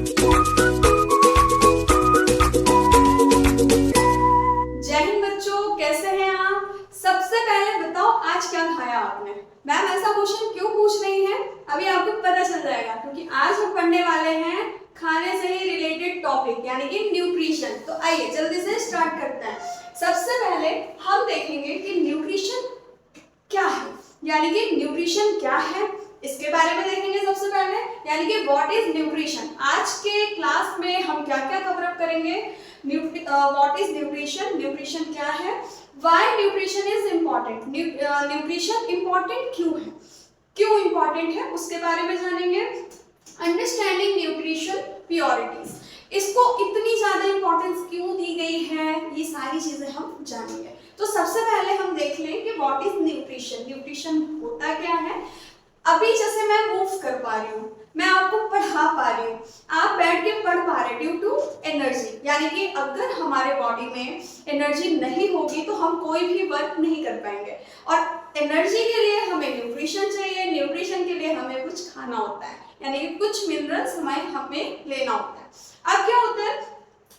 जय हिंद बच्चों, कैसे हैं आप। सबसे पहले बताओ आज क्या खाया आपने। मैम ऐसा क्वेश्चन क्यों पूछ रही है, अभी आपको पता चल जाएगा, क्योंकि आज हम पढ़ने वाले हैं खाने से ही रिलेटेड टॉपिक यानी कि न्यूट्रिशन। तो आइए जल्दी से स्टार्ट करते हैं। सबसे पहले हम देखेंगे कि न्यूट्रिशन क्या है, यानी कि न्यूट्रिशन क्या है इसके बारे में देखेंगे सबसे पहले, यानी कि व्हाट इज न्यूट्रिशन। आज के क्लास में हम क्या क्या कवर अप करेंगे। व्हाट इज न्यूट्रिशन, न्यूट्रिशन क्या है, why nutrition is important, nutrition important क्यों है, क्यों इम्पोर्टेंट है उसके बारे में जानेंगे। अंडरस्टैंडिंग न्यूट्रिशन प्योरिटीज, इसको इतनी ज्यादा इंपॉर्टेंस क्यों दी गई है, ये सारी चीजें हम जानेंगे। तो सबसे पहले हम देख लें कि व्हाट इज न्यूट्रिशन, न्यूट्रिशन होता क्या है। अभी जैसे मैं मूव कर पा रही हूँ, मैं आपको पढ़ा पा रही हूँ, आप बैठ के पढ़ पा रहे ड्यू टू एनर्जी, यानी कि अगर हमारे बॉडी में एनर्जी नहीं होगी तो हम कोई भी वर्क नहीं कर पाएंगे, और एनर्जी के लिए हमें न्यूट्रिशन चाहिए, न्यूट्रिशन के लिए हमें कुछ खाना होता है, यानी कि कुछ मिनरल्स हमें लेना होता है। अब क्या होता है,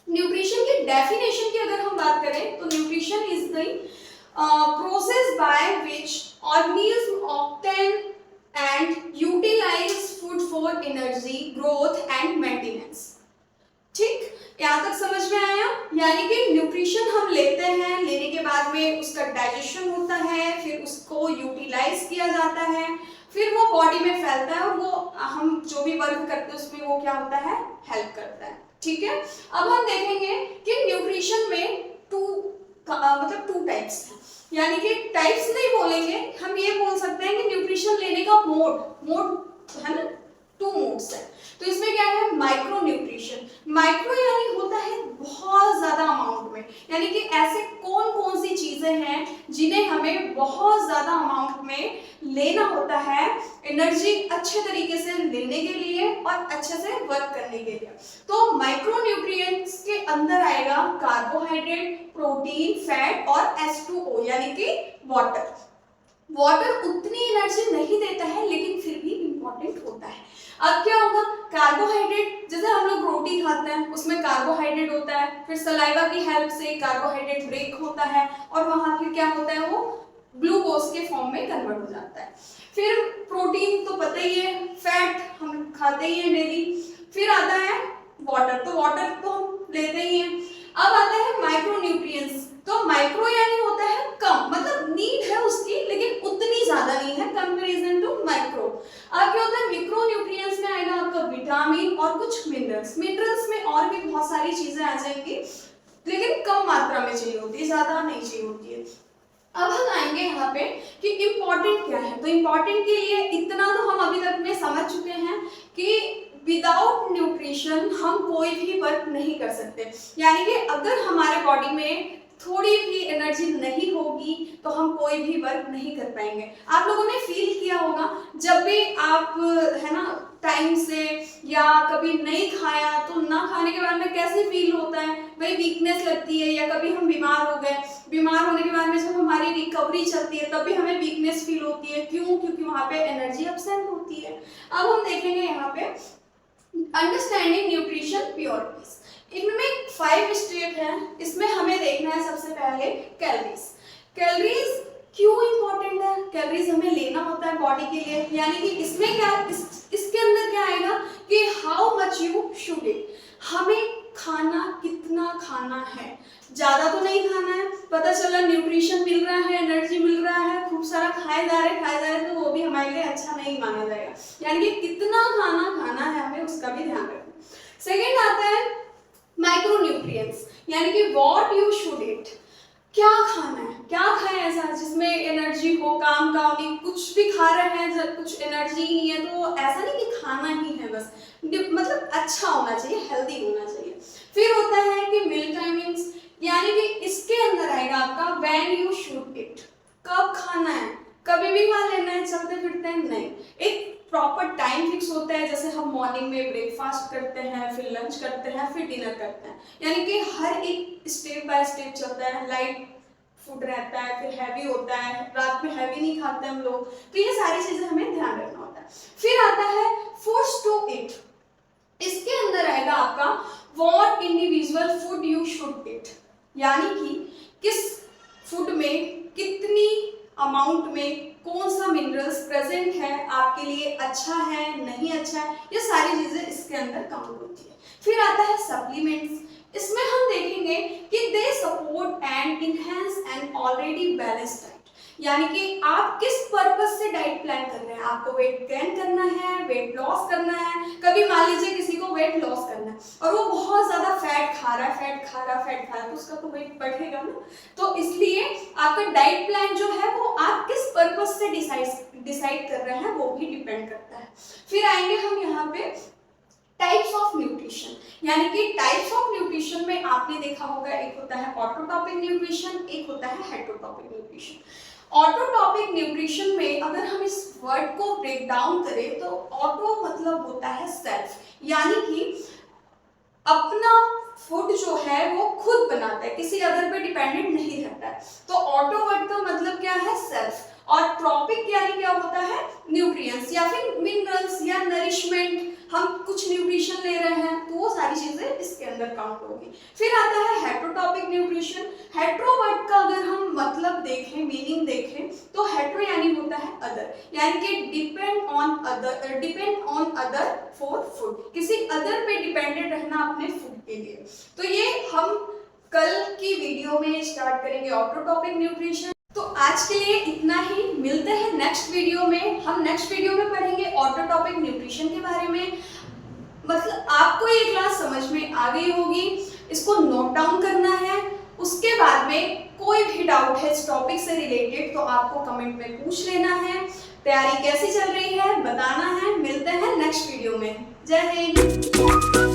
न्यूट्रिशन की डेफिनेशन की अगर हम बात करें तो nutrition is the process by which organism obtain and utilize food for energy, growth and maintenance। ठीक, यहाँ तक समझ में आया। यानी कि न्यूट्रिशन हम लेते हैं, लेने के बाद में उसका डाइजेशन होता है, फिर उसको यूटिलाइज किया जाता है, फिर वो बॉडी में फैलता है और वो हम जो भी वर्क करते हैं उसमें वो क्या होता है, हेल्प करता है। ठीक है, अब हम देखेंगे कि न्यूट्रिशन में टू टाइप्स हैं, यानी कि टाइप्स नहीं बोलेंगे, हम ये बोल सकते हैं कि न्यूट्रिशन लेने का मोड है ना, टू मोड्स है। तो इसमें क्या है, माइक्रो न्यूट्रिशन। माइक्रो यानी होता है बहुत ज्यादा अमाउंट में, यानी कि ऐसे कौन कौन सी चीजें हैं जिन्हें हमें बहुत ज्यादा अमाउंट में लेना होता है एनर्जी अच्छे तरीके से लेने के लिए और अच्छे से वर्क करने के लिए। तो माइक्रो न्यूट्रिएंट्स के अंदर आएगा कार्बोहाइड्रेट, प्रोटीन, फैट और H2O यानी कि वाटर। वाटर उतनी एनर्जी नहीं देता है लेकिन फिर भी इंपॉर्टेंट होता है। अब क्या होगा, कार्बोहाइड्रेट, जैसे हम लोग रोटी खाते हैं उसमें कार्बोहाइड्रेट होता है, फिर सलाइवा की हेल्प से कार्बोहाइड्रेट ब्रेक होता है और वहां फिर क्या होता है, वो ग्लूकोज के फॉर्म में कन्वर्ट हो जाता है। फिर प्रोटीन तो पता ही है, फैट हम खाते ही हैं डेली, फिर आता है वाटर, तो वाटर तो हम लेते ही हैं। अब आता है माइक्रो न्यूट्रिएंट्स, तो माइक्रो यानी होता है कम, मतलब नीड है उसकी लेकिन उतनी ज्यादा नहीं है कंपैरिजन टू माइक्रो। अब क्या होता है, मिक्रो न्यूट्रिएंट्स में आएगा आपका विटामिन और कुछ मिनरल्स। मिनरल्स में और भी बहुत सारी चीजें आ जाएंगी लेकिन कम मात्रा में चाहिए होती है, ज्यादा नहीं चाहिए होती है। अब हम आएंगे यहाँ पे कि इम्पोर्टेंट क्या है। तो इम्पोर्टेंट के लिए इतना तो हम अभी तक में समझ चुके हैं कि विदाउट न्यूट्रिशन हम कोई भी वर्क नहीं कर सकते, यानी कि अगर हमारे बॉडी में थोड़ी भी एनर्जी नहीं होगी तो हम कोई भी वर्क नहीं कर पाएंगे। आप लोगों ने फील किया होगा जब भी आप है ना टाइम से या कभी नहीं खाया तो ना खाने के बाद में कैसे फील होता है, वही वीकनेस लगती है, या कभी हम बीमार हो गए, बीमार होने के बाद में जब हमारी रिकवरी चलती है तब भी हमें वीकनेस फील होती है। क्यों, क्योंकि वहां पे एनर्जी एब्सेंट होती है। अब हम देखेंगे यहाँ पे अंडरस्टैंडिंग न्यूट्रिशन प्योरिटीज, इनमें 5 स्टेप है, इसमें हमें देखना है सबसे पहले कैलोरीज। कैलोरीज क्यों इंपॉर्टेंट है, कैलोरीज हमें लेना होता है बॉडी के लिए, यानी कि इसमें क्या इसके अंदर क्या आएगा कि how much you should it, हमें खाना कितना खाना है, ज्यादा तो नहीं खाना है। पता चला न्यूट्रिशन मिल रहा है, एनर्जी मिल रहा है, खूब सारा खाए जा रहे तो वो भी हमारे लिए अच्छा नहीं माना जाएगा, यानी कि कितना खाना खाना है हमें उसका भी ध्यान रखना। सेकेंड आता है माइक्रो न्यूट्रिएंट्स, यानी कि व्हाट यू शुड ईट, क्या खाना है, क्या खाएं ऐसा जिसमें एनर्जी हो, काम का नहीं, कुछ भी खा रहे हैं जब कुछ एनर्जी नहीं है तो ऐसा नहीं कि खाना ही है बस, मतलब अच्छा होना चाहिए, हेल्दी होना चाहिए। फिर होता है कि मील टाइमिंग्स, यानी कि इसके अंदर आएगा आपका व्हेन यू शुड ईट, कब खाना है, कभी भी खा लेना है चलते फिरते हैं नहीं, एक प्रॉपर टाइम फिक्स होता है। जैसे हम मॉर्निंग में ब्रेकफास्ट करते हैं, फिर लंच करते हैं, फिर डिनर करते हैं, यानी कि हर एक स्टेप बाय स्टेप चलता है। लाइट फूड रहता है, फिर हैवी होता है, रात में हैवी नहीं खाते हम लोग, तो ये सारी चीजें हमें ध्यान रखना होता है। फिर आता है फोर्स टू ईट, इसके अंदर individual food you should eat, यानी कि किस फूड में कितनी अमाउंट में कौन सा मिनरल्स प्रेजेंट है, आपके लिए अच्छा है नहीं अच्छा है, ये सारी चीजें इसके अंदर काउंट होती है। फिर आता है सप्लीमेंट्स। इसमें हम देखेंगे कि they support and enhance an already balanced diet, यानी कि आप किस पर्पस से डाइट प्लान कर रहे हैं। आपको वेट गेन करना है, वेट लॉस करना है, कभी मान लीजिए किसी को वेट लॉस करना है और वो बहुत ज्यादा फैट खा रहा है तो उसका तो वेट बढ़ेगा ना। तो इसलिए आपका डाइट प्लान जो है वो आप किस पर्पस से डिसाइड कर रहे हैं वो भी डिपेंड करता है। फिर आएंगे हम यहाँ पे टाइप्स ऑफ न्यूट्रिशन, यानी कि टाइप्स ऑफ न्यूट्रिशन में आपने देखा होगा एक होता है ऑटोटॉपिक न्यूट्रिशन, एक होता है हेटरोटॉपिक न्यूट्रिशन। ऑटोटॉपिक न्यूट्रिशन में अगर हम इस वर्ड को ब्रेक डाउन करें तो ऑटो मतलब होता है सेल्फ, यानी कि अपना फूड जो है वो खुद बनाता है, किसी अदर पे डिपेंडेंट नहीं रहता है। तो ऑटो वर्ड का मतलब क्या है, सेल्फ। और ट्रॉपिक यानी क्या होता है, न्यूट्रिएंट्स या फिर मिनरल्स या नरिशमेंट, हम कुछ न्यूट्रिशन ले रहे हैं तो वो सारी चीजें इसके अंदर काउंट होगी। फिर आता है हेटरोटॉपिक न्यूट्रिशन। हेट्रो वर्ड का अगर हम मतलब देखें, मीनिंग देखें तो हेट्रो यानी होता है अदर, यानी कि depend on other for food, किसी अदर पे डिपेंडेंट रहना अपने फूड के लिए। तो ये हम कल की वीडियो में स्टार्ट करेंगे ऑटोटॉपिक न्यूट्रिशन। तो आज के लिए इतना ही, मिलते हैं नेक्स्ट वीडियो में। हम नेक्स्ट वीडियो में पढ़ेंगे ऑटोटॉपिक न्यूट्रिशन के बारे में। मतलब आपको ये क्लास समझ में आ गई होगी, इसको नोट डाउन करना है। उसके बाद में कोई भी डाउट है इस टॉपिक से रिलेटेड तो आपको कमेंट में पूछ लेना है। तैयारी कैसी चल रही है बताना है। मिलते हैं नेक्स्ट वीडियो में। जय हिंद।